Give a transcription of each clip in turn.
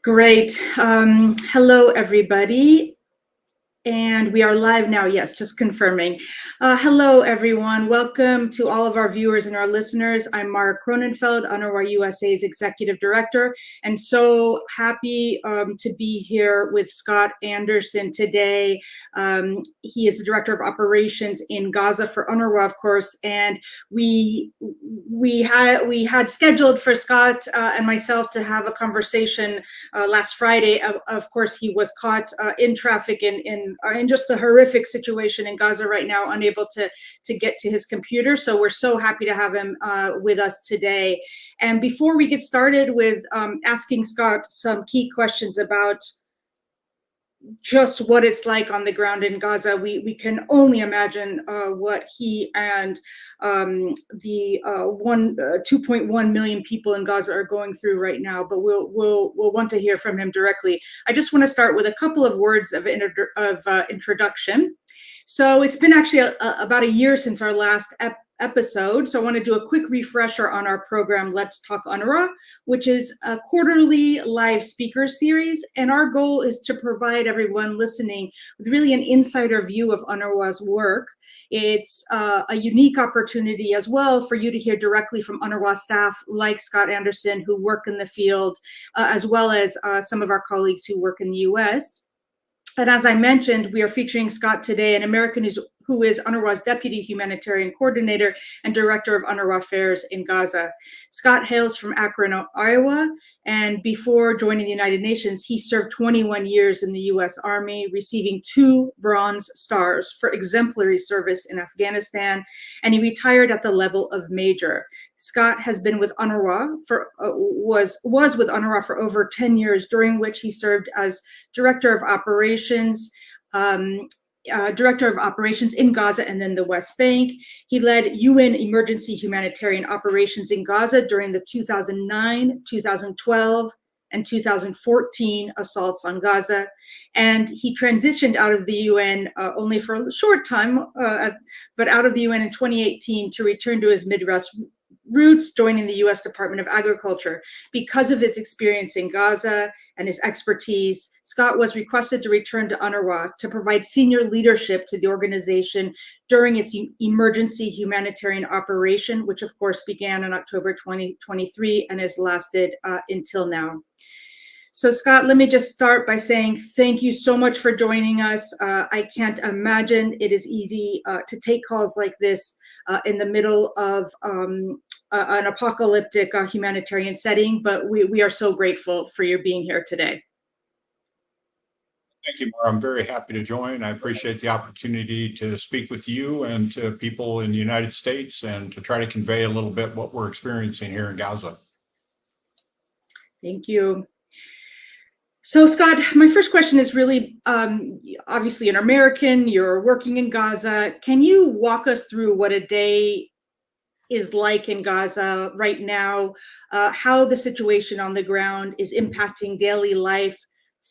Great. Hello, everybody. And we are live now. Yes, just confirming. Hello, everyone. Welcome to all of our viewers and our listeners. I'm Mara Kronenfeld, UNRWA USA's Executive Director, and so happy to be here with Scott Anderson today. He is the Director of Operations in Gaza for UNRWA, of course, and we had scheduled for Scott and myself to have a conversation last Friday. Of course, he was caught in traffic in just the horrific situation in Gaza right now, unable to get to his computer. So we're so happy to have him with us today. And before we get started with asking Scott some key questions about just what it's like on the ground in Gaza, we can only imagine what he and the 2.1 million people in Gaza are going through right now. But we'll want to hear from him directly. I just want to start with a couple of words of introduction. So it's been actually about a year since our last episode. So I want to do a quick refresher on our program, Let's Talk UNRWA, which is a quarterly live speaker series. And our goal is to provide everyone listening with really an insider view of UNRWA's work. It's a unique opportunity as well for you to hear directly from UNRWA staff like Scott Anderson, who work in the field, as well as some of our colleagues who work in the US. And as I mentioned, we are featuring Scott today, an American who is UNRWA's Deputy Humanitarian Coordinator and Director of UNRWA Affairs in Gaza. Scott hails from Akron, Iowa, and before joining the United Nations, he served 21 years in the US Army, receiving 2 Bronze Stars for exemplary service in Afghanistan, and he retired at the level of Major. Scott has been with UNRWA was with UNRWA for over 10 years, during which he served as Director of Operations, Director of Operations in Gaza and then the West Bank. He led UN emergency humanitarian operations in Gaza during the 2009, 2012, and 2014 assaults on Gaza. And he transitioned out of the UN only for a short time, but out of the UN in 2018 to return to his Midwest roots, joining the U.S. Department of Agriculture. Because of his experience in Gaza and his expertise, Scott was requested to return to UNRWA to provide senior leadership to the organization during its emergency humanitarian operation, which of course began in October 2023 and has lasted until now. So Scott, let me just start by saying thank you so much for joining us. I can't imagine it is easy to take calls like this in the middle of an apocalyptic humanitarian setting, but we are so grateful for your being here today. Thank you, Mara. I'm very happy to join. I appreciate the opportunity to speak with you and to people in the United States and to try to convey a little bit what we're experiencing here in Gaza. Thank you. So Scott, my first question is really, obviously an American, you're working in Gaza. Can you walk us through what a day is like in Gaza right now, how the situation on the ground is impacting daily life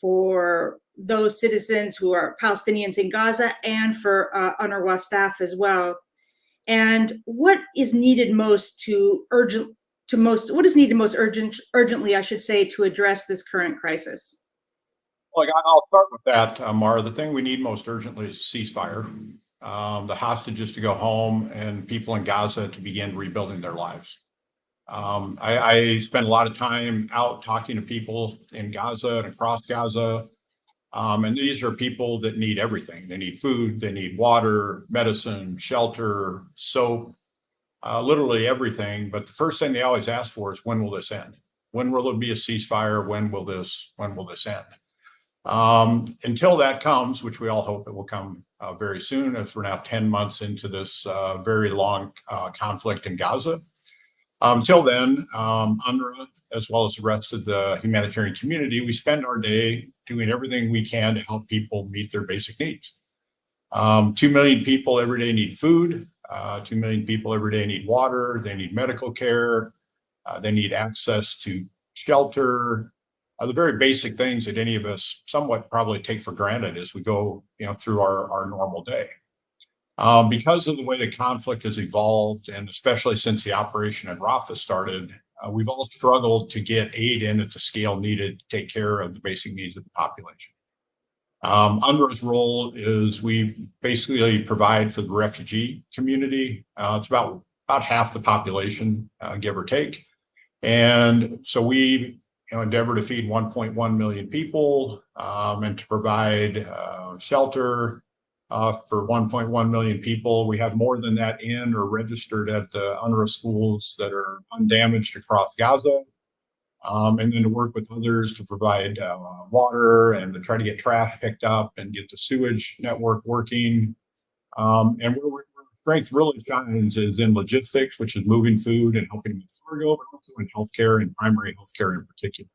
for those citizens who are Palestinians in Gaza and for UNRWA staff as well? And what is needed most urgently, I should say, to address this current crisis? Well, I'll start with that, Mara. The thing we need most urgently is a ceasefire. The hostages to go home and people in Gaza to begin rebuilding their lives. I spend a lot of time out talking to people in Gaza and across Gaza. And these are people that need everything. They need food, they need water, medicine, shelter, soap, literally everything. But the first thing they always ask for is, when will this end? When will there be a ceasefire? When will this end? Until that comes, which we all hope it will come very soon, as we're now 10 months into this very long conflict in Gaza. Until then, UNRWA, as well as the rest of the humanitarian community, we spend our day doing everything we can to help people meet their basic needs. 2 million people every day need food. 2 million people every day need water. They need medical care. They need access to shelter. The very basic things that any of us somewhat probably take for granted as we go, through our normal day. Because of the way the conflict has evolved, and especially since the operation in Rafah started, we've all struggled to get aid in at the scale needed to take care of the basic needs of the population. UNRWA's role is we basically provide for the refugee community. It's about half the population, give or take. And so we endeavor to feed 1.1 million people and to provide shelter for 1.1 million people. We have more than that in or registered at the UNRWA schools that are undamaged across Gaza. And then to work with others to provide water and to try to get trash picked up and get the sewage network working. And where strength really shines is in logistics, which is moving food and helping with cargo, but also in healthcare and primary healthcare in particular.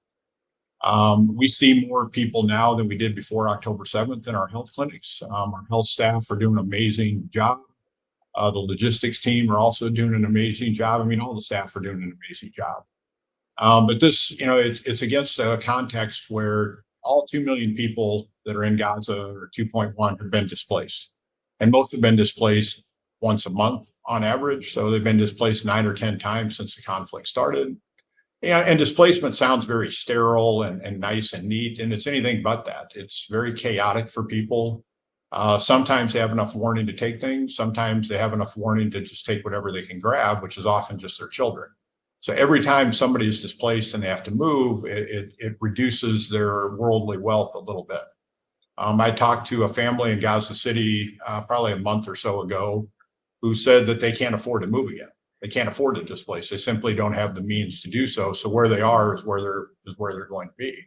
We see more people now than we did before October 7th in our health clinics. Our health staff are doing an amazing job. The logistics team are also doing an amazing job. I mean, all the staff are doing an amazing job. But this, it's against a context where all 2 million people that are in Gaza, or 2.1, have been displaced. And most have been displaced once a month on average. So they've been displaced 9 or 10 times since the conflict started. And displacement sounds very sterile and nice and neat, and it's anything but that. It's very chaotic for people. Sometimes they have enough warning to take things. Sometimes they have enough warning to just take whatever they can grab, which is often just their children. So every time somebody is displaced and they have to move, it reduces their worldly wealth a little bit. I talked to a family in Gaza City probably a month or so ago who said that they can't afford to move again. They can't afford to displace. They simply don't have the means to do so. So where they are is where they're going to be.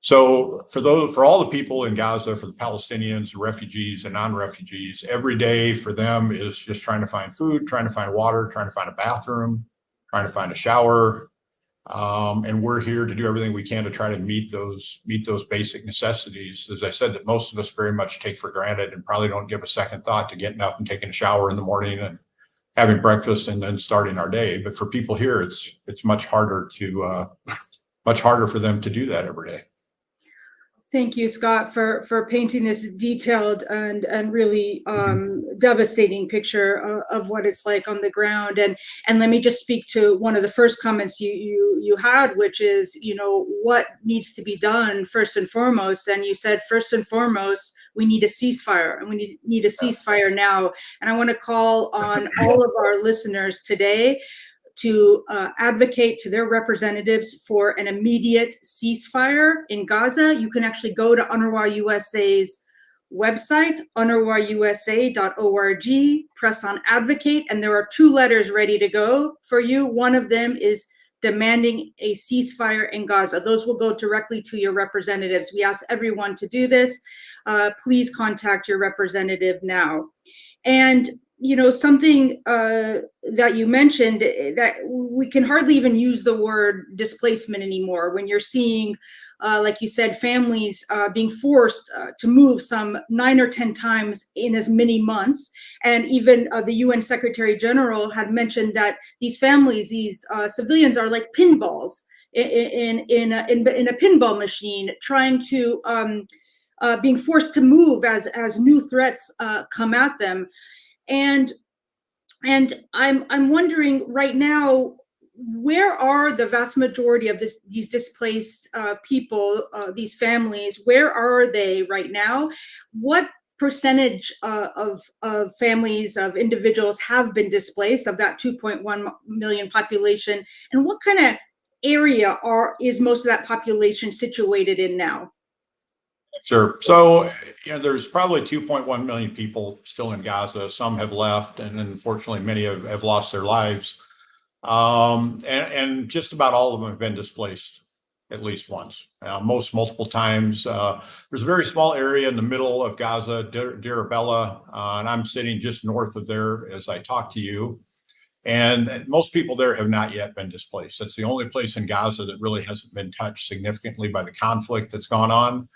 So for all the people in Gaza, for the Palestinians, refugees and non-refugees, every day for them is just trying to find food, trying to find water, trying to find a bathroom, trying to find a shower. And we're here to do everything we can to try to meet those basic necessities, as I said, that most of us very much take for granted and probably don't give a second thought to getting up and taking a shower in the morning and having breakfast and then starting our day. But for people here, it's much harder for them to do that every day. Thank you, Scott, for painting this detailed and really devastating picture of what it's like on the ground. And let me just speak to one of the first comments you had, which is, what needs to be done first and foremost. And you said, first and foremost, we need a ceasefire, and we need a ceasefire now. And I want to call on all of our listeners today to advocate to their representatives for an immediate ceasefire in Gaza. You can actually go to UNRWA USA's website, unrwausa.org, press on advocate, and there are 2 letters ready to go for you. One of them is demanding a ceasefire in Gaza. Those will go directly to your representatives. We ask everyone to do this. Please contact your representative now. And something that you mentioned, that we can hardly even use the word displacement anymore when you're seeing, like you said, families being forced to move some 9 or 10 times in as many months. And even the UN Secretary General had mentioned that these families, these civilians, are like pinballs in a pinball machine, trying to being forced to move as new threats come at them. And I'm wondering right now, where are the vast majority of these displaced people, these families? Where are they right now? What percentage of families, of individuals, have been displaced of that 2.1 million population? And what kind of area is most of that population situated in now? Sure. So, there's probably 2.1 million people still in Gaza. Some have left, and unfortunately, many have lost their lives. And just about all of them have been displaced at least once, multiple times. There's a very small area in the middle of Gaza, Deir Bella, and I'm sitting just north of there as I talk to you. And most people there have not yet been displaced. That's the only place in Gaza that really hasn't been touched significantly by the conflict that's gone on.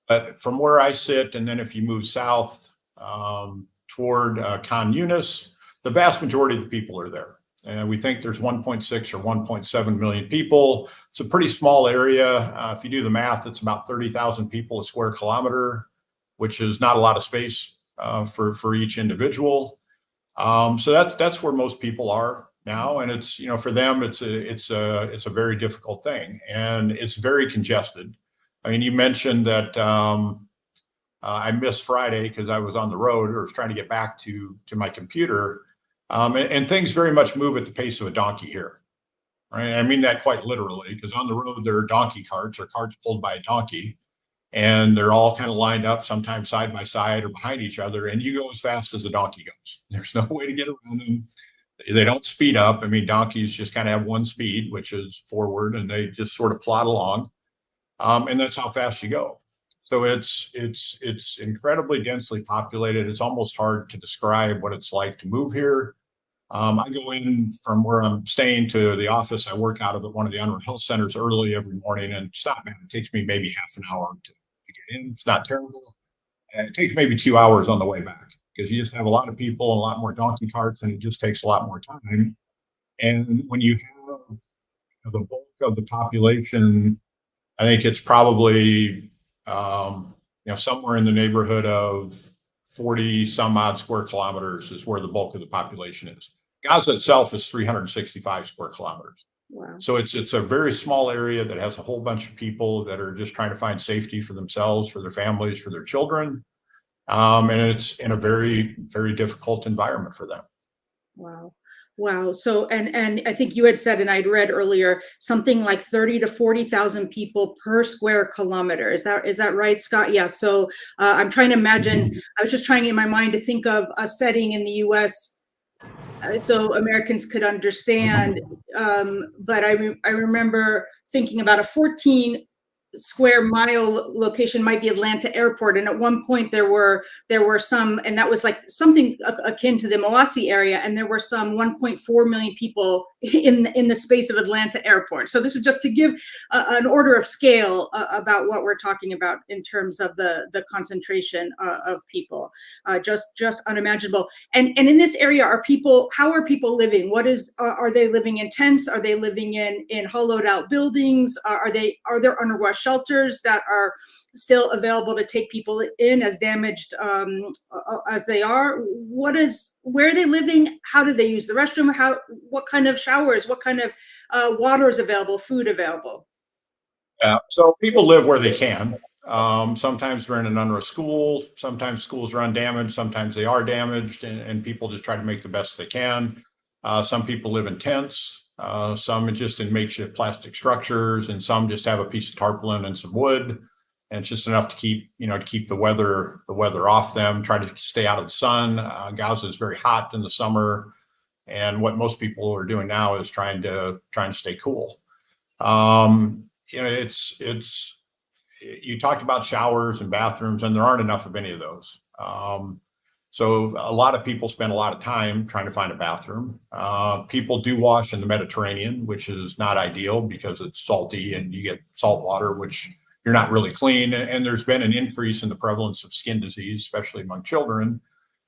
But from where I sit, and then if you move south toward Khan Yunis, the vast majority of the people are there. And we think there's 1.6 or 1.7 million people. It's a pretty small area. If you do the math, it's about 30,000 people a square kilometer, which is not a lot of space for each individual. So that's where most people are. now, and it's, for them, it's a very difficult thing, and it's very congested. I mean, you mentioned that I missed Friday because I was on the road or was trying to get back to my computer, and things very much move at the pace of a donkey here. Right? I mean that quite literally, because on the road there are donkey carts or carts pulled by a donkey, and they're all kind of lined up, sometimes side by side or behind each other, and you go as fast as a donkey goes. There's no way to get around them. They don't speed up. I mean, donkeys just kind of have one speed, which is forward, and they just sort of plod along, and that's how fast you go. So it's incredibly densely populated. It's almost hard to describe what it's like to move here. I go in from where I'm staying to the office I work out of at one of the UNRWA health centers early every morning, and it's not bad. It takes me maybe half an hour to get in. It's not terrible. And it takes maybe 2 hours on the way back because you just have a lot of people and a lot more donkey carts, and it just takes a lot more time. And when you have the bulk of the population, I think it's probably somewhere in the neighborhood of 40 some odd square kilometers is where the bulk of the population is. Gaza itself is 365 square kilometers. Wow. So it's a very small area that has a whole bunch of people that are just trying to find safety for themselves, for their families, for their children. And it's in a very, very difficult environment for them. Wow. Wow. So, and I think you had said, and I'd read earlier, something like 30 to 40,000 people per square kilometer. Is that right, Scott? Yeah. So I'm trying to imagine, I was just trying in my mind to think of a setting in the US so Americans could understand. But I remember thinking about a 14 square mile location might be Atlanta Airport, and at one point there were some, and that was like something akin to the Moasi area, and there were some 1.4 million people in the space of Atlanta Airport. So this is just to give an order of scale about what we're talking about in terms of the concentration of people. Just unimaginable. And in this area, how are people living? Are they living in tents? Are they living in hollowed out buildings? Are there UNRWA shelters that are still available to take people in as damaged as they are? Where are they living? How do they use the restroom? What kind of showers? What kind of water is available? Food available? Yeah, so people live where they can. Sometimes we're in an UNRWA school. Sometimes schools are undamaged. Sometimes they are damaged, and people just try to make the best they can. Some people live in tents. Some just in makeshift plastic structures, and some just have a piece of tarpaulin and some wood, and it's just enough to keep the weather off them. Try to stay out of the sun. Gaza is very hot in the summer, and what most people are doing now is trying to stay cool. It's you talked about showers and bathrooms, and there aren't enough of any of those. So a lot of people spend a lot of time trying to find a bathroom. People do wash in the Mediterranean, which is not ideal because it's salty and you get salt water, which you're not really clean. And there's been an increase in the prevalence of skin disease, especially among children,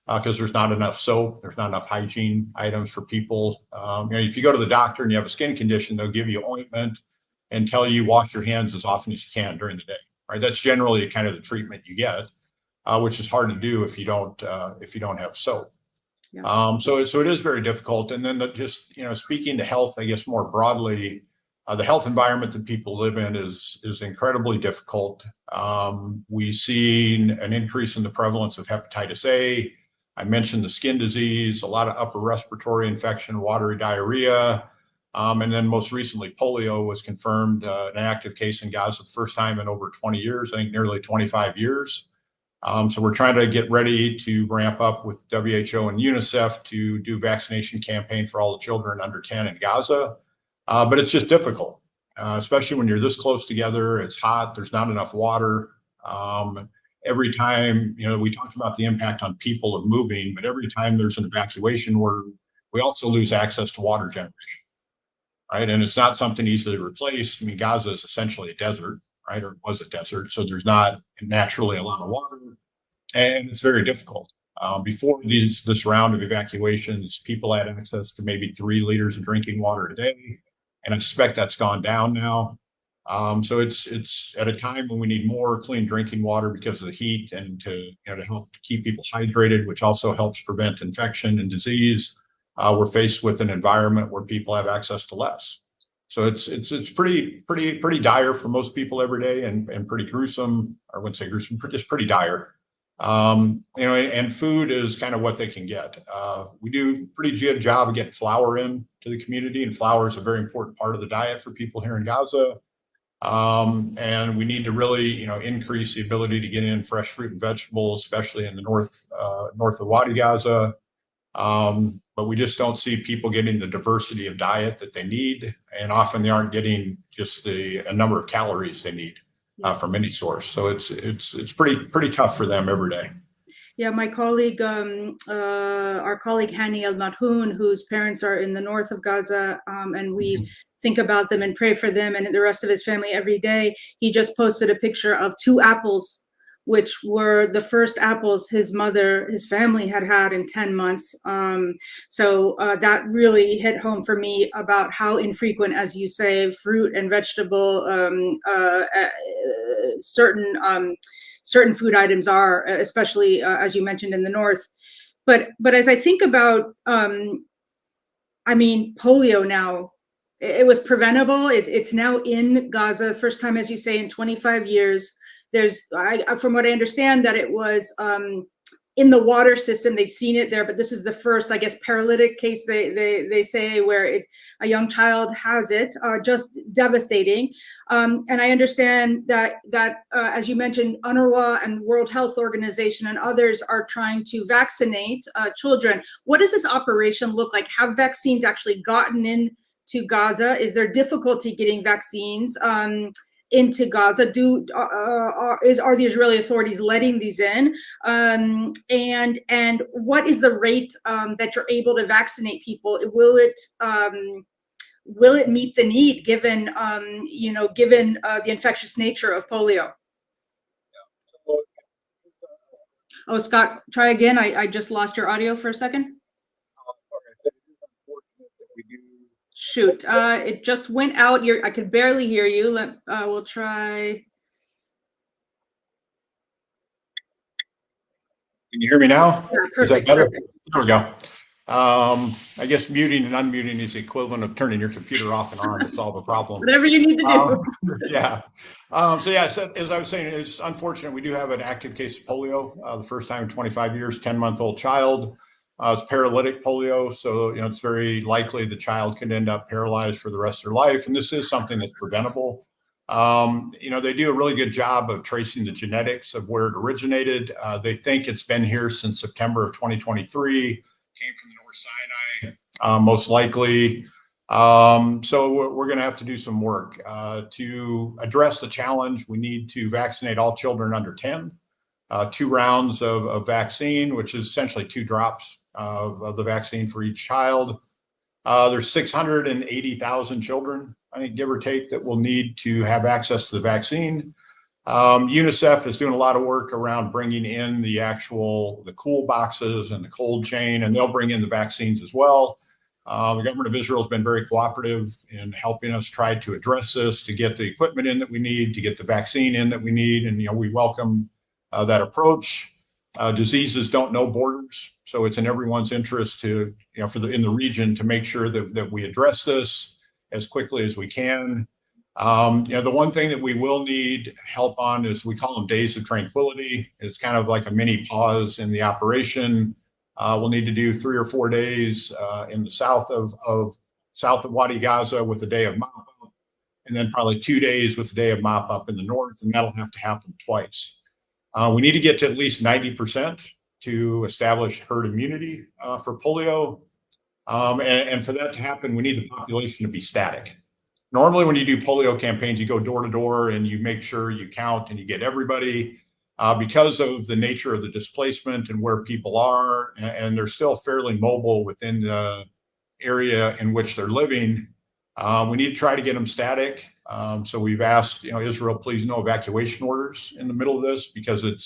because there's not enough soap. There's not enough hygiene items for people. If you go to the doctor and you have a skin condition, they'll give you ointment and tell you wash your hands as often as you can during the day. Right? That's generally kind of the treatment you get. Which is hard to do if you don't have soap. Yeah. So it is very difficult. And then speaking to health, I guess more broadly, the health environment that people live in is incredibly difficult. We see an increase in the prevalence of hepatitis A. I mentioned the skin disease, a lot of upper respiratory infection, watery diarrhea, and then most recently polio was confirmed an active case in Gaza the first time in over 20 years, I think nearly 25 years. So we're trying to get ready to ramp up with WHO and UNICEF to do vaccination campaign for all the children under 10 in Gaza. But it's just difficult, especially when you're this close together. It's hot. There's not enough water. Every time, we talked about the impact on people of moving, but every time there's an evacuation, we also lose access to water generation, right? And it's not something easily replaced. I mean, Gaza is essentially a desert. Right, or it was a desert, so there's not naturally a lot of water, and it's very difficult. Before this round of evacuations, people had access to maybe 3 liters of drinking water a day, and I suspect that's gone down now. So it's at a time when we need more clean drinking water because of the heat, and to help keep people hydrated, which also helps prevent infection and disease. we're faced with an environment where people have access to less. So it's pretty dire for most people every day, and pretty gruesome. I wouldn't say gruesome, just pretty dire. And food is kind of what they can get. We do a pretty good job of getting flour in to the community, and flour is a very important part of the diet for people here in Gaza. And we need to really, increase the ability to get in fresh fruit and vegetables, especially in the north of Wadi Gaza. But we just don't see people getting the diversity of diet that they need, and often they aren't getting just a number of calories they need from any source. So it's pretty tough for them every day. Yeah, my colleague, our colleague Hani El Mathoun, whose parents are in the north of Gaza, and we think about them and pray for them and the rest of his family every day. He just posted a picture of 2 apples, which were the first apples his family had in 10 months. So that really hit home for me about how infrequent, as you say, fruit and vegetable, certain food items are, especially as you mentioned in the north. But as I think about, polio now, it was preventable. It's now in Gaza, first time, as you say, in 25 years. From what I understand, that it was in the water system. They'd seen it there, but this is the first, I guess, paralytic case they say where a young child has it. Just devastating. And I understand that as you mentioned, UNRWA and World Health Organization and others are trying to vaccinate children. What does this operation look like? Have vaccines actually gotten into Gaza? Is there difficulty getting vaccines into Gaza? Are the Israeli authorities letting these in? And what is the rate that you're able to vaccinate people? Will it meet the need given the infectious nature of polio? Oh, Scott, try again. I just lost your audio for a second. Shoot, it just went out. I could barely hear you. We'll try. Can you hear me now? Yeah, perfect. Is that better? Perfect. There we go. I guess muting and unmuting is the equivalent of turning your computer off and on to solve a problem. Whatever you need to do. Yeah. So as I was saying, it's unfortunate. We do have an active case of polio, the first time in 25 years, 10-month-old child. It's paralytic polio, so it's very likely the child could end up paralyzed for the rest of their life. And this is something that's preventable. They do a really good job of tracing the genetics of where it originated. They think it's been here since September of 2023, came from the North Sinai, most likely. So we're going to have to do some work to address the challenge. We need to vaccinate all children under 10, 2 rounds of vaccine, which is essentially 2 drops of the vaccine for each child. There's 680,000 children, I think, give or take, that will need to have access to the vaccine. UNICEF is doing a lot of work around bringing in the cool boxes and the cold chain, and they'll bring in the vaccines as well. The government of Israel has been very cooperative in helping us try to address this, to get the equipment in that we need, to get the vaccine in that we need. And, we welcome that approach. Diseases don't know borders. So it's in everyone's interest to, in the region, to make sure that we address this as quickly as we can. The one thing that we will need help on is, we call them days of tranquility. It's kind of like a mini pause in the operation. We'll need to do 3 or 4 days in the south of Wadi Gaza with a day of mop up, and then probably 2 days with a day of mop up in the north, and that'll have to happen twice. We need to get to at least 90% to establish herd immunity for polio. And for that to happen, we need the population to be static. Normally, when you do polio campaigns, you go door to door and you make sure you count and you get everybody. Because of the nature of the displacement and where people are, and they're still fairly mobile within the area in which they're living, we need to try to get them static. So we've asked, Israel, please no evacuation orders in the middle of this, because it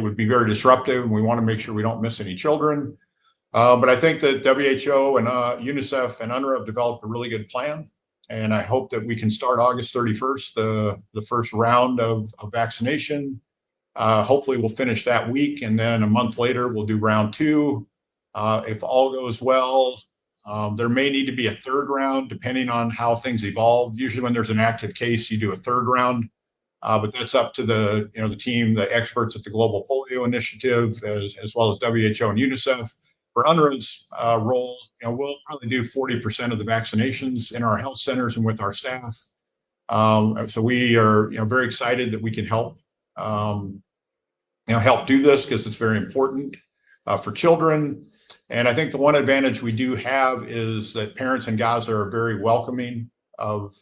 would be very disruptive, and we want to make sure we don't miss any children. But I think that WHO and UNICEF and UNRWA have developed a really good plan, and I hope that we can start August 31st, the first round of vaccination. Hopefully we'll finish that week, and then a month later we'll do round 2. If all goes well, There may need to be a third round depending on how things evolve. Usually when there's an active case, you do a third round. But that's up to the team, the experts at the Global Polio Initiative, as well as WHO and UNICEF. For UNRWA's role, we'll probably do 40% of the vaccinations in our health centers and with our staff. So we are very excited that we can help help do this because it's very important for children. And I think the one advantage we do have is that parents in Gaza are very welcoming of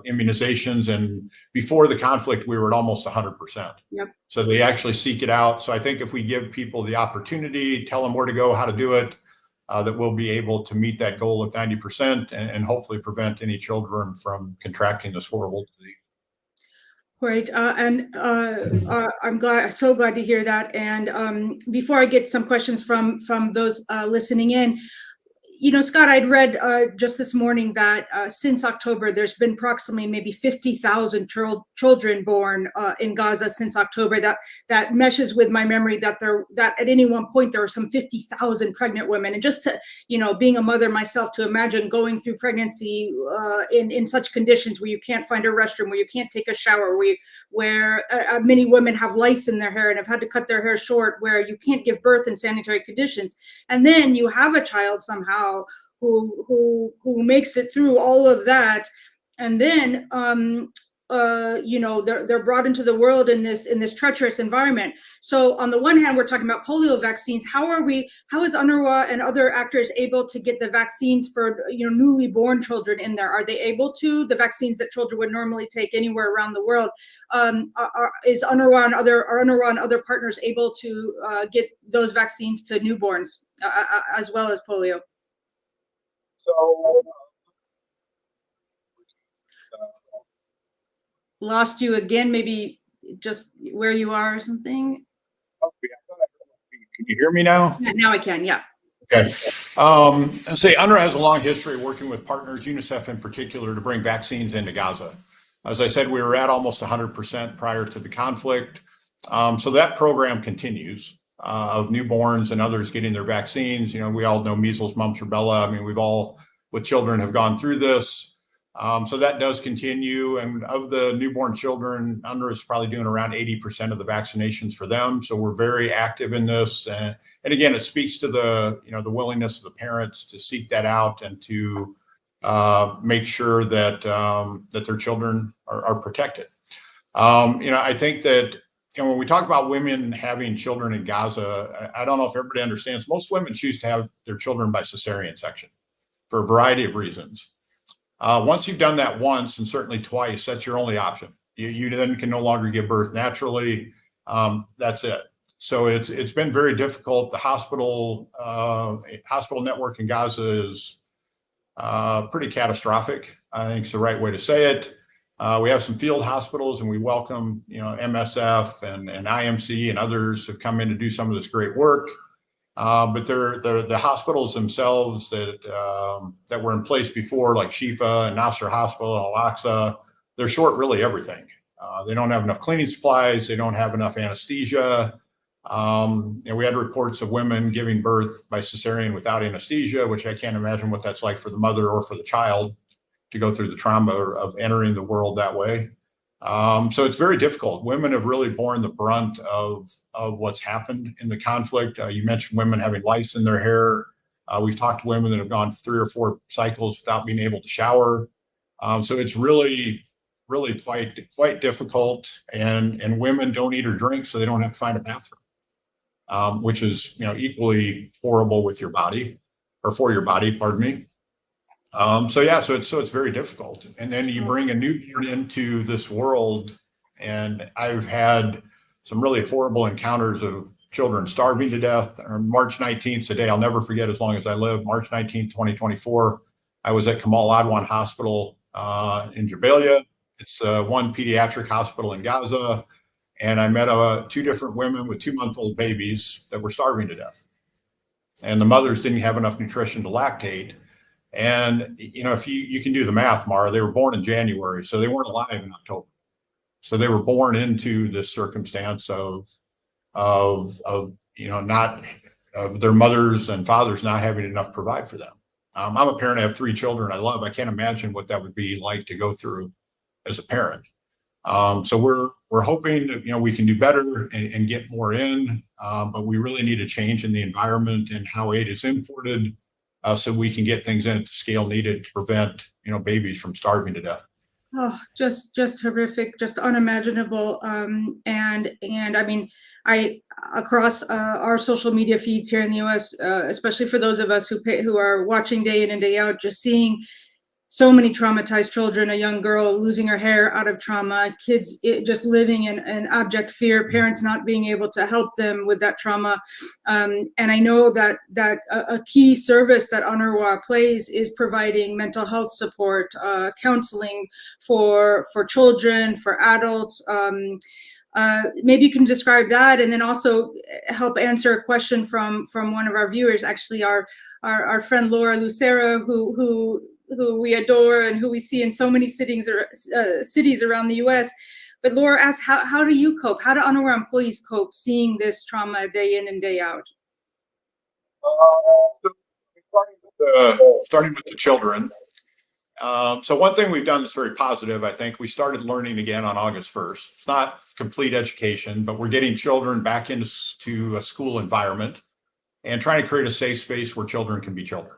immunizations, and before the conflict we were at almost 100%. Yep. So they actually seek it out. So I think if we give people the opportunity, tell them where to go, how to do it, that we'll be able to meet that goal of 90% and hopefully prevent any children from contracting this horrible disease. Great, and I'm so glad to hear that. And before I get some questions from those listening in, Scott, I'd read just this morning that since October, there's been approximately maybe 50,000 children born in Gaza since October. That meshes with my memory that at any one point there were some 50,000 pregnant women. And just to, being a mother myself, to imagine going through pregnancy in such conditions where you can't find a restroom, where you can't take a shower, where many women have lice in their hair and have had to cut their hair short, where you can't give birth in sanitary conditions. And then you have a child somehow who makes it through all of that, and then they're brought into the world in this treacherous environment. So on the one hand, we're talking about polio vaccines. How is UNRWA and other actors able to get the vaccines for newly born children in there? Are they able to, the vaccines that children would normally take anywhere around the world? Is UNRWA and other partners able to get those vaccines to newborns as well as polio? So lost you again, maybe just where you are or something. Can you hear me now? Yeah, now I can, yeah. Okay. UNRWA has a long history of working with partners, UNICEF in particular, to bring vaccines into Gaza. As I said, we were at almost 100% prior to the conflict. So that program continues of newborns and others getting their vaccines. We all know measles, mumps, rubella. I mean, we've all, with children, have gone through this. So that does continue. And of the newborn children, UNRWA is probably doing around 80% of the vaccinations for them. So we're very active in this. And again, it speaks to the willingness of the parents to seek that out and to make sure that their children are protected. I think that when we talk about women having children in Gaza, I don't know if everybody understands, most women choose to have their children by cesarean section for a variety of reasons. Once you've done that once, and certainly twice, that's your only option. You then can no longer give birth naturally. That's it. So it's been very difficult. The hospital network in Gaza is pretty catastrophic, I think is the right way to say it. We have some field hospitals, and we welcome, MSF and IMC and others have come in to do some of this great work. But they're the hospitals themselves that were in place before, like Shifa and Nasser Hospital and Al-Aqsa, they're short really everything. They don't have enough cleaning supplies. They don't have enough anesthesia. And we had reports of women giving birth by cesarean without anesthesia, which I can't imagine what that's like for the mother or for the child to go through the trauma of entering the world that way. So it's very difficult. Women have really borne the brunt of what's happened in the conflict. You mentioned women having lice in their hair. We've talked to women that have gone 3 or 4 cycles without being able to shower. So it's really quite difficult. And women don't eat or drink, so they don't have to find a bathroom, which is equally horrible with your body, or for your body, pardon me. So it's very difficult. And then you bring a newborn into this world, and I've had some really horrible encounters of children starving to death. On March 19th, the day I'll never forget as long as I live, March 19th, 2024, I was at Kamal Adwan Hospital in Jabalia. It's one pediatric hospital in Gaza. And I met 2 different women with 2-month-old babies that were starving to death. And the mothers didn't have enough nutrition to lactate. And, if you can do the math, Mara, they were born in January, so they weren't alive in October. So they were born into this circumstance of their mothers and fathers not having enough to provide for them. I'm a parent. I have 3 children I love. I can't imagine what that would be like to go through as a parent. So we're hoping that, we can do better and get more in, but we really need a change in the environment and how aid is imported, so we can get things in at the scale needed to prevent, babies from starving to death. Oh, just horrific, just unimaginable. And I mean, I across our social media feeds here in the U.S., especially for those of us who are watching day in and day out, just seeing so many traumatized children, a young girl losing her hair out of trauma, kids just living in abject fear, parents not being able to help them with that trauma. And I know that a key service that UNRWA plays is providing mental health support, counseling for children, for adults. Maybe you can describe that, and then also help answer a question from one of our viewers, actually our friend Laura Lucero, who we adore and who we see in so many cities around the U.S. But Laura asks, how do you cope? How do UNRWA employees cope seeing this trauma day in and day out? Starting with the children. So one thing we've done that's very positive, I think, we started learning again on August 1st. It's not complete education, but we're getting children back into a school environment and trying to create a safe space where children can be children,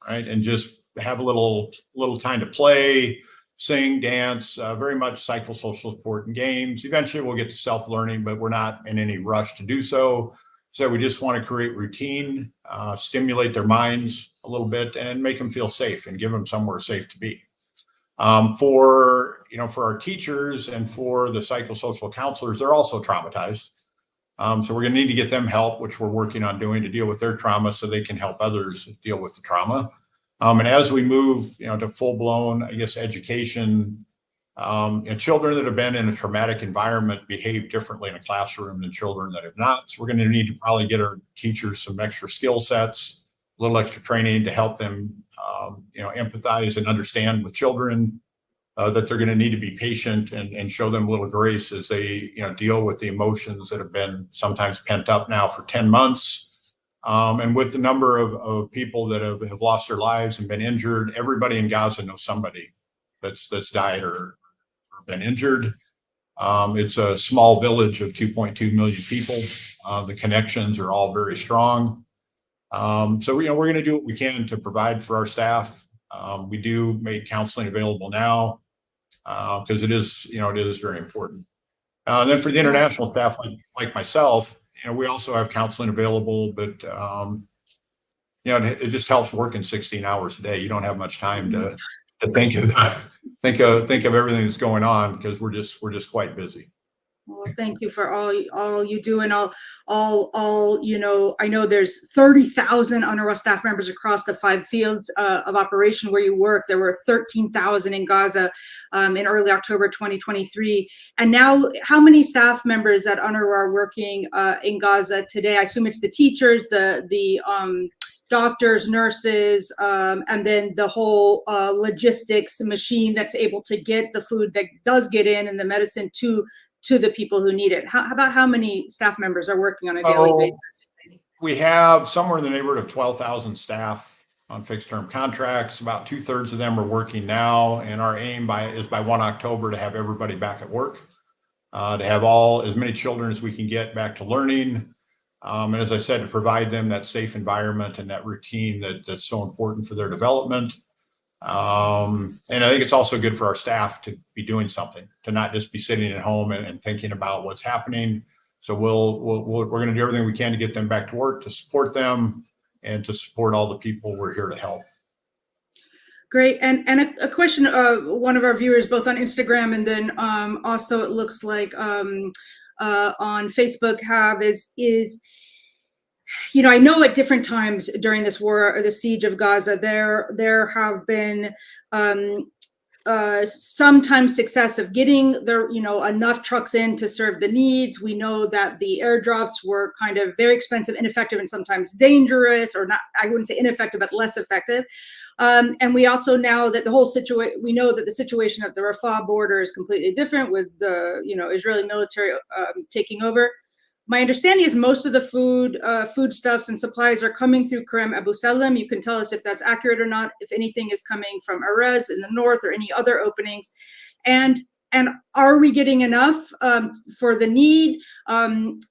right? And just have a little time to play, sing, dance, very much psychosocial support and games. Eventually we'll get to self-learning, but we're not in any rush to do so. So we just want to create routine, stimulate their minds a little bit and make them feel safe and give them somewhere safe to be. For our teachers and for the psychosocial counselors, they're also traumatized. So we're going to need to get them help, which we're working on doing, to deal with their trauma so they can help others deal with the trauma. And as we move, to full-blown, education, children that have been in a traumatic environment behave differently in a classroom than children that have not. So we're going to need to probably get our teachers some extra skill sets, a little extra training to help them, empathize and understand with children, that they're going to need to be patient and show them a little grace as they, deal with the emotions that have been sometimes pent up now for 10 months. And with the number of people that have lost their lives and been injured, everybody in Gaza knows somebody that's died or been injured. It's a small village of 2.2 million people. The connections are all very strong. So, we're going to do what we can to provide for our staff. We do make counseling available now because it is very important. And then for the international staff like myself, we also have counseling available, but it just helps working 16 hours a day. You don't have much time to think of everything that's going on because we're just quite busy. Well, thank you for all you do, and all I know there's 30,000 UNRWA staff members across the 5 fields of operation where you work. There were 13,000 in Gaza in early October 2023, and now how many staff members at UNRWA are working in Gaza today? I assume it's the teachers, the doctors, nurses, and then the whole logistics machine that's able to get the food that does get in and the medicine to the people who need it. How about how many staff members are working on a daily basis? We have somewhere in the neighborhood of 12,000 staff on fixed term contracts. About 2/3 of them are working now. And our aim is by 1 October to have everybody back at work, to have as many children as we can get back to learning. And as I said, to provide them that safe environment and that routine that's so important for their development. And I think it's also good for our staff to be doing something, to not just be sitting at home and thinking about what's happening. So we're going to do everything we can to get them back to work, to support them, and to support all the people we're here to help. Great. And a question one of our viewers, both on Instagram and then also it looks like on Facebook is I know at different times during this war or the siege of Gaza, there have been sometimes success of getting enough trucks in to serve the needs. We know that the airdrops were kind of very expensive, ineffective, and sometimes dangerous, or not, I wouldn't say ineffective, but less effective. And we also now that we know that the situation at the Rafah border is completely different with the Israeli military taking over. My understanding is most of the foodstuffs and supplies are coming through Kerem Abu Salem. You can tell us if that's accurate or not, if anything is coming from Erez in the north or any other openings. And are we getting enough for the need?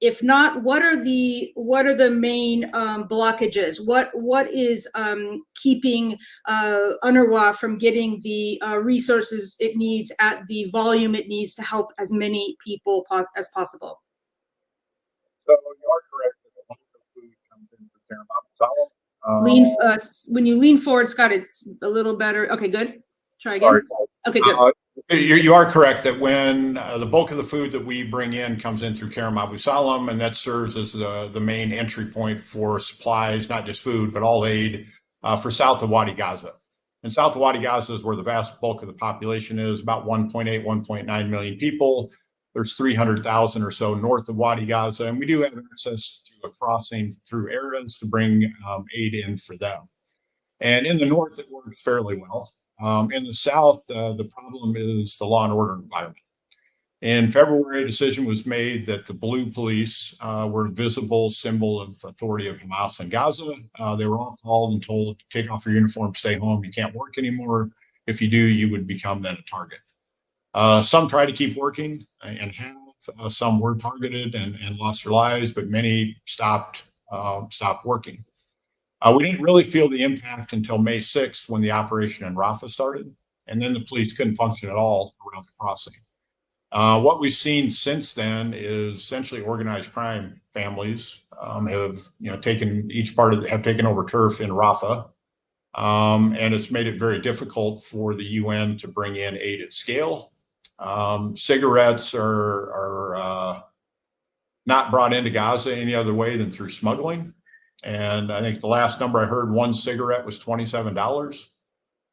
If not, what are the main blockages? What is keeping UNRWA from getting the resources it needs at the volume it needs to help as many people as possible? So you are correct that the bulk of food comes in through Kerem Abu Salem. When you lean forward, Scott, it's a little better. Okay, good. Try again. Sorry. Okay, good. You are correct that when the bulk of the food that we bring in comes in through Kerem Abu Salem, and that serves as the main entry point for supplies, not just food, but all aid for south of Wadi Gaza. And south of Wadi Gaza is where the vast bulk of the population is, about 1.8, 1.9 million people. There's 300,000 or so north of Wadi Gaza, and we do have access to a crossing through Erez to bring aid in for them. And in the north, it works fairly well. In the south, the problem is the law and order environment. In February, a decision was made that the blue police were a visible symbol of authority of Hamas in Gaza. They were all called and told to take off your uniform, stay home, you can't work anymore. If you do, you would become then a target. Some try to keep working and have. Some were targeted and lost their lives, but many stopped working. We didn't really feel the impact until May 6th when the operation in Rafah started, and then the police couldn't function at all around the crossing. What we've seen since then is essentially organized crime families have taken over turf in Rafah, and it's made it very difficult for the UN to bring in aid at scale. Cigarettes are not brought into Gaza any other way than through smuggling. And I think the last number I heard, one cigarette was $27.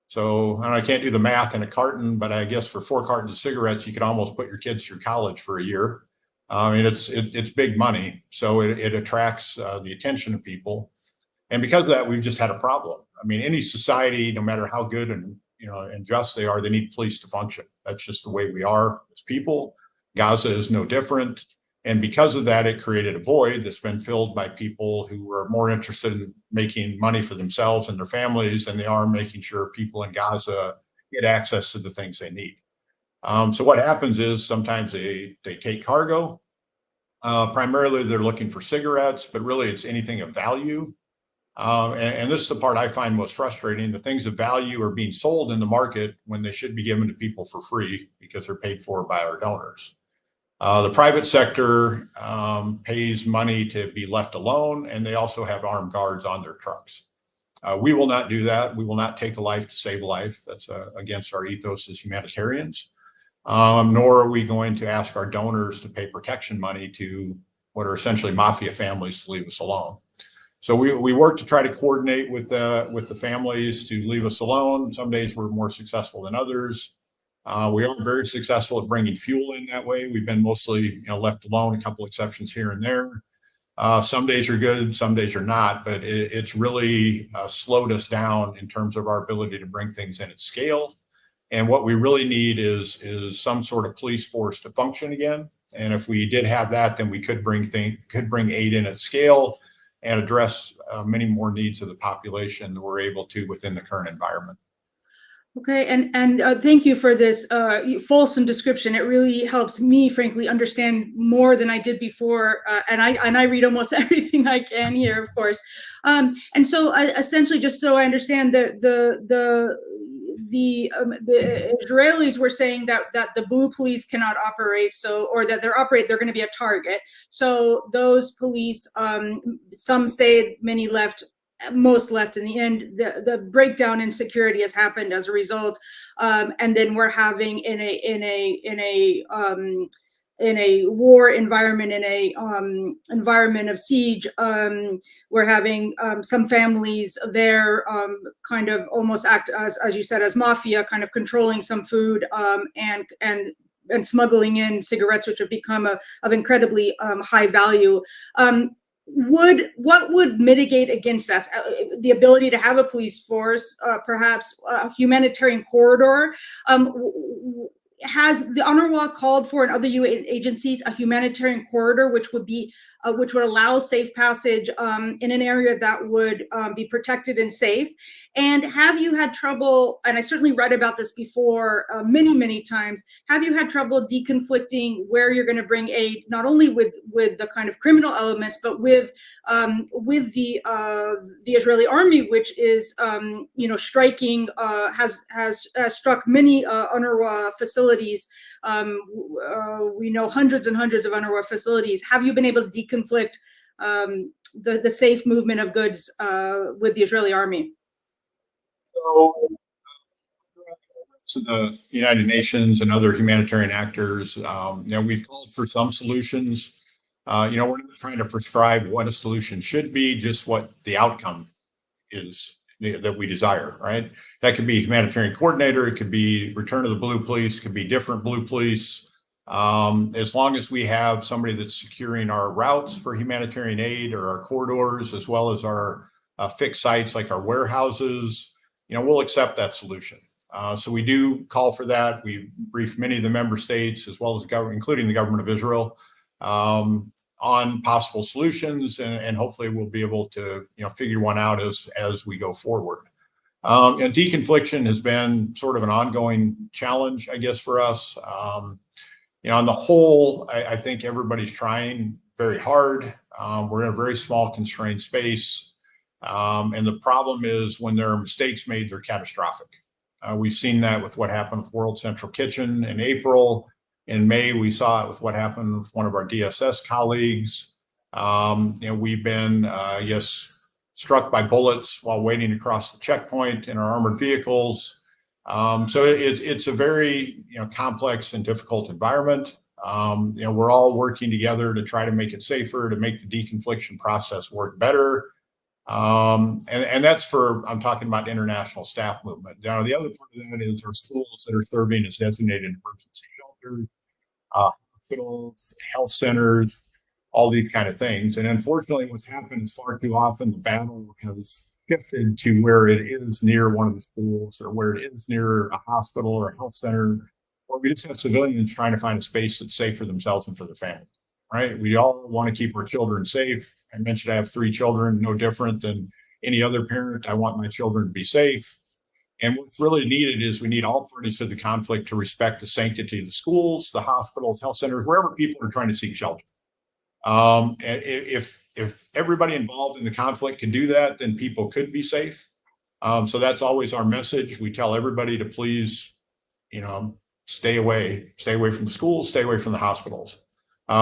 So, and I can't do the math in a carton, but I guess for 4 cartons of cigarettes, you could almost put your kids through college for a year. I mean, it's big money. So it attracts the attention of people. And because of that, we've just had a problem. I mean, any society, no matter how good and just they are, they need police to function. That's just the way we are as people. Gaza is no different. And because of that, it created a void that's been filled by people who are more interested in making money for themselves and their families than they are making sure people in Gaza get access to the things they need. So what happens is sometimes they take cargo. Primarily, they're looking for cigarettes, but really it's anything of value. And this is the part I find most frustrating. The things of value are being sold in the market when they should be given to people for free because they're paid for by our donors. The private sector pays money to be left alone, and they also have armed guards on their trucks. We will not do that. We will not take a life to save a life. That's against our ethos as humanitarians. Nor are we going to ask our donors to pay protection money to what are essentially mafia families to leave us alone. So we work to try to coordinate with the families to leave us alone. Some days we're more successful than others. We are very successful at bringing fuel in that way. We've been mostly left alone, a couple exceptions here and there. Some days are good, some days are not, but it's really slowed us down in terms of our ability to bring things in at scale. And what we really need is some sort of police force to function again. And if we did have that, then we could bring aid in at scale and address many more needs of the population than we're able to within the current environment. Okay, and thank you for this fulsome description. It really helps me, frankly, understand more than I did before. And I read almost everything I can here, of course. And so, essentially, just so I understand, the Israelis were saying that the blue police cannot operate, or that they're going to be a target. So those police, some stayed, many left. Most left in the end. The breakdown in security has happened as a result, and then we're having in a war environment, in a environment of siege, we're having some families there kind of almost act as you said, as mafia, kind of controlling some food and smuggling in cigarettes, which have become of incredibly high value. What would mitigate against that? The ability to have a police force, perhaps a humanitarian corridor. has the UNRWA called for, and other UN agencies, a humanitarian corridor, which would allow safe passage in an area that would be protected and safe? And have you had trouble, and I certainly read about this before many, many times, have you had trouble deconflicting where you're going to bring aid, not only with the kind of criminal elements, but with the Israeli army, which is striking, has struck many UNRWA facilities. We know hundreds and hundreds of UNRWA facilities. Have you been able to deconflict the safe movement of goods with the Israeli army? So the United Nations and other humanitarian actors, we've called for some solutions. We're not trying to prescribe what a solution should be, just what the outcome is that we desire, right? That could be humanitarian coordinator, it could be return of the blue police, it could be different blue police. As long as we have somebody that's securing our routes for humanitarian aid or our corridors, as well as our fixed sites like our warehouses, we'll accept that solution. So we do call for that. We briefed many of the member states, as well as including the government of Israel, on possible solutions, and hopefully we'll be able to figure one out as we go forward. And deconfliction has been sort of an ongoing challenge, I guess, for us. On the whole, I think everybody's trying very hard. We're in a very small, constrained space, and the problem is when there are mistakes made, they're catastrophic. We've seen that with what happened with World Central Kitchen in April. In May, we saw it with what happened with one of our DSS colleagues. We've been, struck by bullets while waiting to cross the checkpoint in our armored vehicles. So it's a very, complex and difficult environment. We're all working together to try to make it safer, to make the deconfliction process work better. And that's I'm talking about international staff movement. Now, the other part of that is our schools that are serving as designated emergency shelters, hospitals, health centers, all these kind of things. And unfortunately, what's happened is far too often the battle has shifted to where it is near one of the schools or where it is near a hospital or a health center, or we just have civilians trying to find a space that's safe for themselves and for their families, right? We all want to keep our children safe. I mentioned I have 3 children, no different than any other parent. I want my children to be safe. And what's really needed is we need all parties to the conflict to respect the sanctity of the schools, the hospitals, health centers, wherever people are trying to seek shelter. If everybody involved in the conflict can do that, then people could be safe. So that's always our message. We tell everybody to please, stay away from the schools, stay away from the hospitals.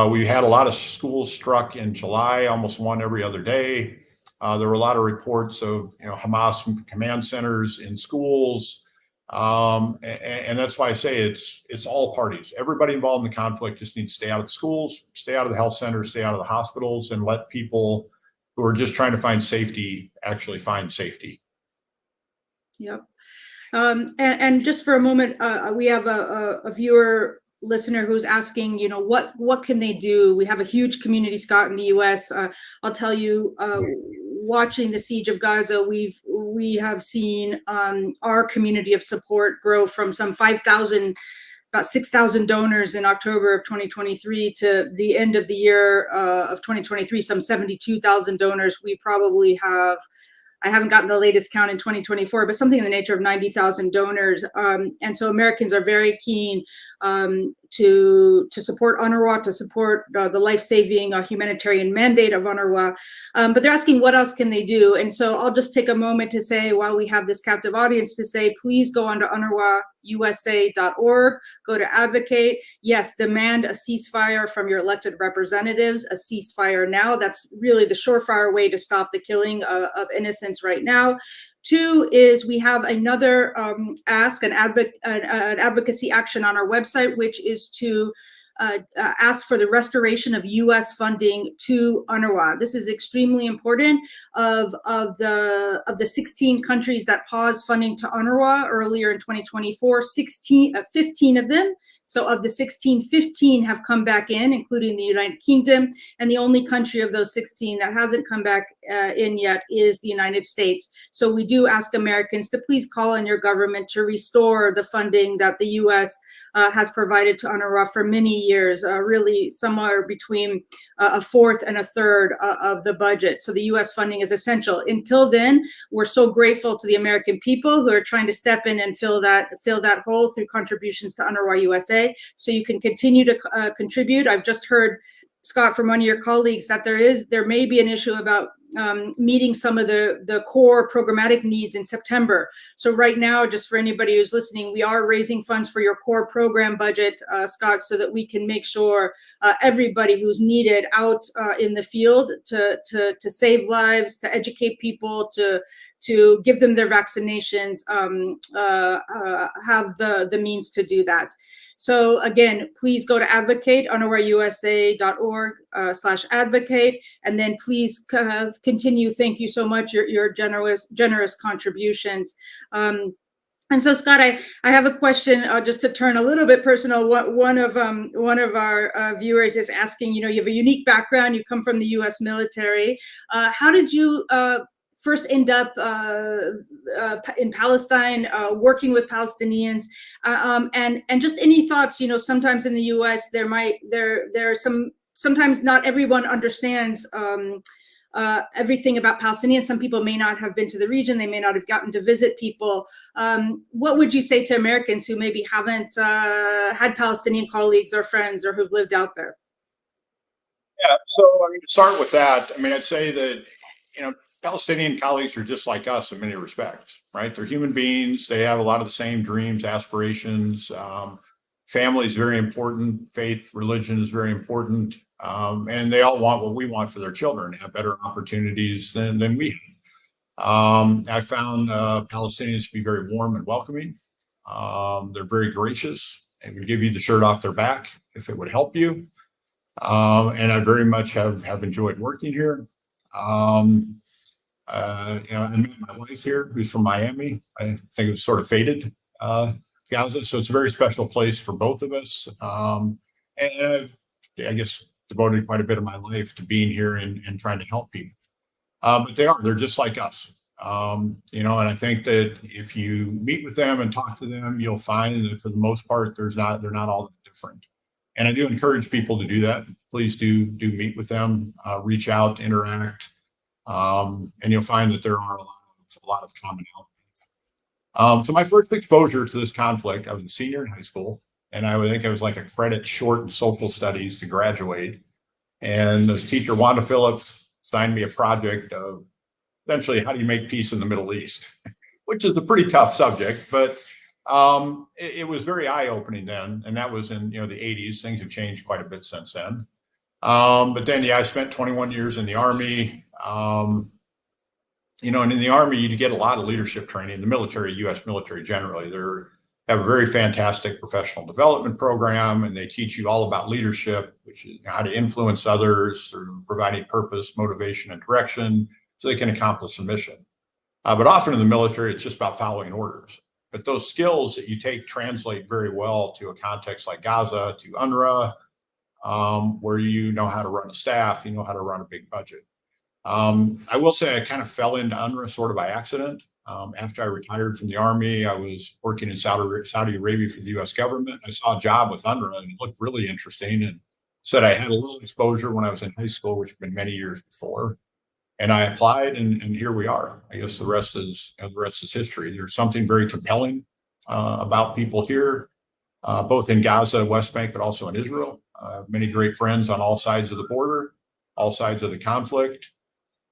We had a lot of schools struck in July, almost one every other day. There were a lot of reports of Hamas command centers in schools, and that's why I say it's all parties. Everybody involved in the conflict just needs to stay out of the schools, stay out of the health centers, stay out of the hospitals, and let people who are just trying to find safety actually find safety. Yep. And just for a moment, we have a viewer listener who's asking, what can they do? We have a huge community, Scott, in the U.S. I'll tell you, watching the siege of Gaza, we have seen our community of support grow from some 5,000, about 6,000 donors in October of 2023 to the end of the year of 2023, some 72,000 donors. We probably have, I haven't gotten the latest count in 2024, but something in the nature of 90,000 donors. And so Americans are very keen to support UNRWA, to support the life-saving humanitarian mandate of UNRWA. But they're asking what else can they do? And so I'll just take a moment to say, while we have this captive audience, to say, please go onto UNRWAUSA.org, go to advocate. Yes, demand a ceasefire from your elected representatives, a ceasefire now. That's really the surefire way to stop the killing of innocents right now. 2 is we have another ask, an advocacy action on our website, which is to ask for the restoration of U.S. funding to UNRWA. This is extremely important. Of the 16 countries that paused funding to UNRWA earlier in 2024, 15 of them. So of the 16, 15 have come back in, including the United Kingdom. And the only country of those 16 that hasn't come back in yet is the United States. So we do ask Americans to please call on your government to restore the funding that the U.S. Has provided to UNRWA for many years, really somewhere between a fourth and a third of the budget. So the U.S. funding is essential. Until then, we're so grateful to the American people who are trying to step in and fill that hole through contributions to UNRWA USA. So you can continue to contribute. I've just heard, Scott, from one of your colleagues that there may be an issue about meeting some of the core programmatic needs in September. So right now, just for anybody who's listening, we are raising funds for your core program budget, Scott, so that we can make sure everybody who's needed out in the field to save lives, to educate people, to give them their vaccinations, have the means to do that. So again, please go to UNRWAUSA.org/advocate, and then please continue. Thank you so much, your generous contributions. And so, Scott, I have a question just to turn a little bit personal. One of our viewers is asking, you have a unique background. You come from the U.S. military. How did you first end up in Palestine, working with Palestinians, and just any thoughts? Sometimes in the U.S. there are sometimes not everyone understands everything about Palestinians. Some people may not have been to the region. They may not have gotten to visit people. What would you say to Americans who maybe haven't had Palestinian colleagues or friends or who've lived out there? Yeah, so to start with that, I'd say that, Palestinian colleagues are just like us in many respects, right? They're human beings. They have a lot of the same dreams, aspirations. Family is very important. Faith, religion is very important. And they all want what we want for their children, have better opportunities than we have. I found Palestinians to be very warm and welcoming. They're very gracious. They would give you the shirt off their back if it would help you. And I very much have enjoyed working here. I met my wife here, who's from Miami. I think it was sort of fated, Gaza. So it's a very special place for both of us. And I've, I guess, devoted quite a bit of my life to being here and trying to help people. But they're just like us. And I think that if you meet with them and talk to them, you'll find that for the most part, they're not all that different. And I do encourage people to do that. Please do meet with them, reach out, interact. And you'll find that there are a lot of commonalities. So my first exposure to this conflict, I was a senior in high school, and I would think I was like a credit short in social studies to graduate. And this teacher, Wanda Phillips, assigned me a project of essentially how do you make peace in the Middle East, which is a pretty tough subject, but it was very eye-opening then. And that was in the 80s. Things have changed quite a bit since then. But then, I spent 21 years in the Army. And in the Army, you get a lot of leadership training. The military, U.S. military generally, they have a very fantastic professional development program, and they teach you all about leadership, which is how to influence others through providing purpose, motivation, and direction so they can accomplish a mission. But often in the military, it's just about following orders. But those skills that you take translate very well to a context like Gaza, to UNRWA, where you know how to run a staff, you know how to run a big budget. I will say I kind of fell into UNRWA sort of by accident. After I retired from the Army, I was working in Saudi Arabia for the U.S. government. I saw a job with UNRWA and it looked really interesting, and said I had a little exposure when I was in high school, which had been many years before. And I applied, and here we are. I guess the rest is history. There's something very compelling about people here, both in Gaza, West Bank, but also in Israel. Many great friends on all sides of the border, all sides of the conflict.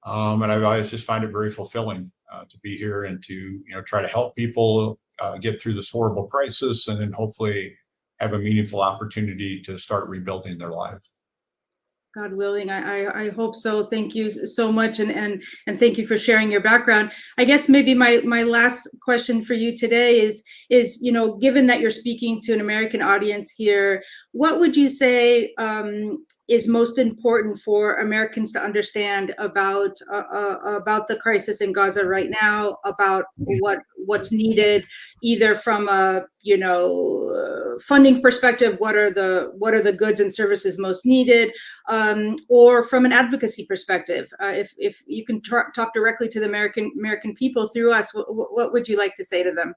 And I always just find it very fulfilling to be here and to try to help people get through this horrible crisis, and then hopefully have a meaningful opportunity to start rebuilding their lives. God willing, I hope so. Thank you so much, and thank you for sharing your background. I guess maybe my last question for you today is given that you're speaking to an American audience here, what would you say is most important for Americans to understand about the crisis in Gaza right now, about what's needed, either from a funding perspective, what are the goods and services most needed, or from an advocacy perspective, if you can talk directly to the American people through us, what would you like to say to them?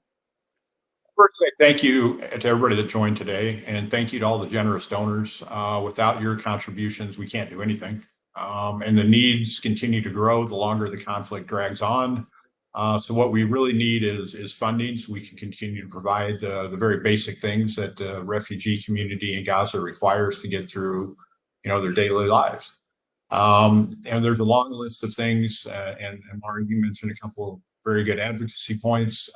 First, thank you to everybody that joined today, and thank you to all the generous donors. Without your contributions, we can't do anything. And the needs continue to grow the longer the conflict drags on. So what we really need is funding so we can continue to provide the very basic things that the refugee community in Gaza requires to get through, their daily lives. And there's a long list of things, and Mara, you mentioned a couple of very good advocacy points.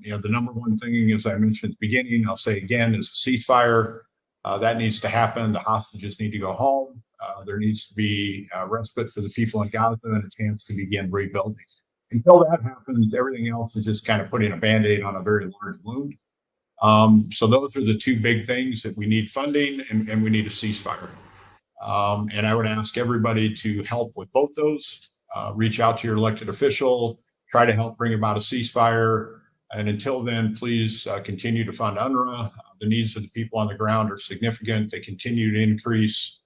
The number one thing, as I mentioned at the beginning, I'll say again, is a ceasefire. That needs to happen. The hostages need to go home. There needs to be respite for the people in Gaza and a chance to begin rebuilding. Until that happens, everything else is just kind of putting a Band-Aid on a very large wound. So those are the two big things, that we need funding and we need a ceasefire. And I would ask everybody to help with both those. Reach out to your elected official, try to help bring about a ceasefire. And until then, please continue to fund UNRWA. The needs of the people on the ground are significant. They continue to increase.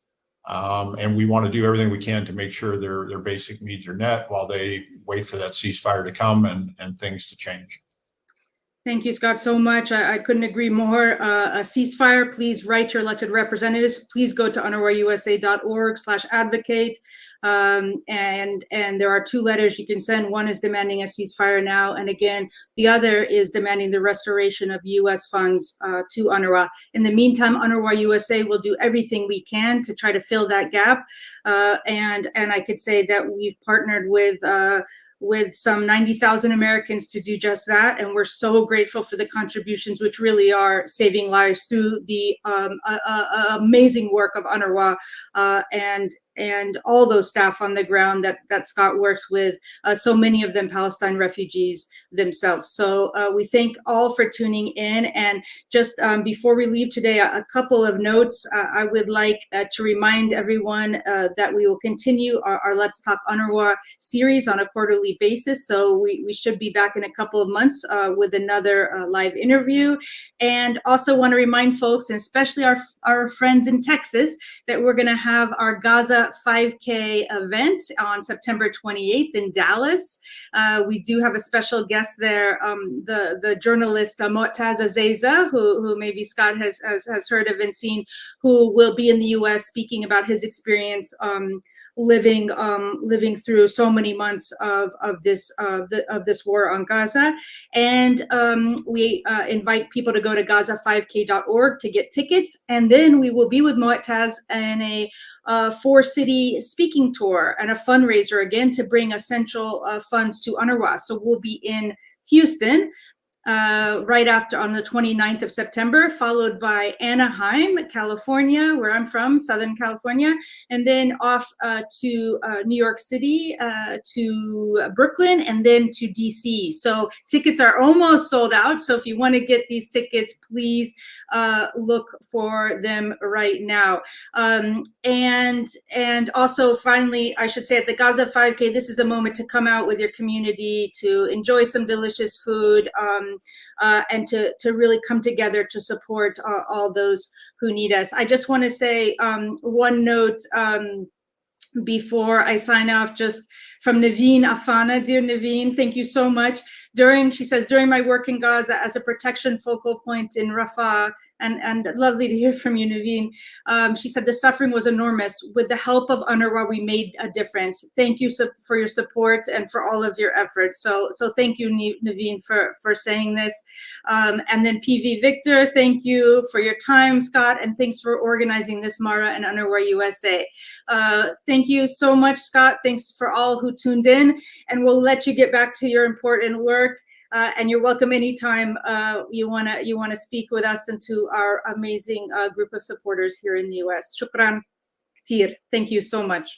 And we want to do everything we can to make sure their basic needs are met while they wait for that ceasefire to come and things to change. Thank you, Scott, so much. I couldn't agree more. A ceasefire, please write your elected representatives. Please go to unrwausa.org/advocate. And there are 2 letters you can send. One is demanding a ceasefire now. And again, the other is demanding the restoration of U.S. funds to UNRWA. In the meantime, UNRWA USA will do everything we can to try to fill that gap. And I could say that we've partnered with some 90,000 Americans to do just that. And we're so grateful for the contributions, which really are saving lives through the amazing work of UNRWA and all those staff on the ground that Scott works with, so many of them Palestine refugees themselves. So we thank all for tuning in. And just before we leave today, a couple of notes. I would like to remind everyone that we will continue our Let's Talk UNRWA series on a quarterly basis. So we should be back in a couple of months with another live interview. And also want to remind folks, and especially our friends in Texas, that we're going to have our Gaza 5K event on September 28th in Dallas. We do have a special guest there, the journalist Mu'taz Azeza, who maybe Scott has heard of and seen, who will be in the U.S. speaking about his experience living through so many months of this war on Gaza. And we invite people to go to gaza5k.org to get tickets. And then we will be with Mu'taz in a 4-city speaking tour and a fundraiser, again, to bring essential funds to UNRWA. So we'll be in Houston right after, on the 29th of September, followed by Anaheim, California, where I'm from, Southern California, and then off to New York City, to Brooklyn, and then to DC. So tickets are almost sold out. So if you want to get these tickets, please look for them right now. And also, finally, I should say, at the Gaza 5K, this is a moment to come out with your community, to enjoy some delicious food, and to really come together to support all those who need us. I just want to say one note before I sign off, just from Naveen Afana. Dear Naveen, thank you so much. She says, during my work in Gaza as a protection focal point in Rafah, and lovely to hear from you, Naveen. She said the suffering was enormous. With the help of UNRWA, we made a difference. Thank you for your support and for all of your efforts. So thank you, Naveen, for saying this. And then PV Victor, thank you for your time, Scott, and thanks for organizing this, Mara and UNRWA USA. Thank you so much, Scott. Thanks for all who tuned in, and we'll let you get back to your important work. And you're welcome anytime you wanna speak with us and to our amazing group of supporters here in the US. Shukran kathir. Thank you so much.